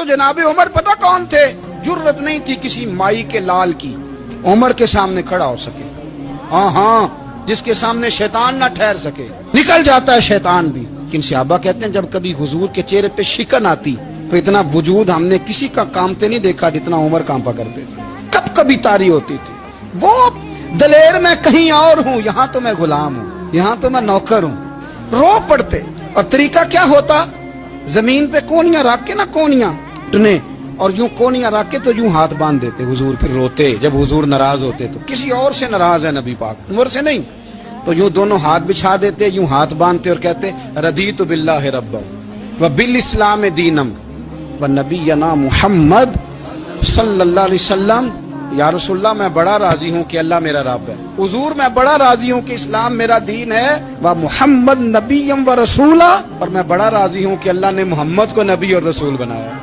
تو جناب عمر پتہ کون تھے؟ جرت نہیں تھی کسی مائی کے لال کی عمر کے سامنے کھڑا ہو سکے. ہاں جس کے سامنے شیطان نہ ٹھہر سکے. نکل جاتا ہے شیطان بھی. لیکن صحابہ کہتے ہیں جب کبھی حضور کے چہرے پہ شکن آتی تو اتنا وجود ہم نے کسی کا کامتے نہیں دیکھا جتنا عمر کانپا کرتے تھے. کب کبھی تاری ہوتی تھی. وہ دلیر میں کہیں اور ہوں، یہاں تو میں غلام ہوں، یہاں تو میں نوکر ہوں. رو پڑتے. اور طریقہ کیا ہوتا؟ زمین پہ کونیاں رکھ کے نا، کونیاں ٹنے، اور یوں کونیاں رکھ کے تو یوں ہاتھ باندھ دیتے حضور. پھر روتے جب حضور ناراض ہوتے تو کسی اور سے ناراض ہے نبی پاک، عمر سے نہیں. تو یوں دونوں ہاتھ بچھا دیتے، یوں ہاتھ باندھتے اور کہتے رضیت باللہ ربا وبالاسلام دینم ونبینا محمد صلی اللہ علیہ وسلم. یا رسول اللہ میں بڑا راضی ہوں کہ اللہ میرا رب ہے. حضور میں بڑا راضی ہوں کہ اسلام میرا دین ہے. و محمد نبیم و رسولہ، اور میں بڑا راضی ہوں کہ اللہ نے محمد کو نبی اور رسول بنایا.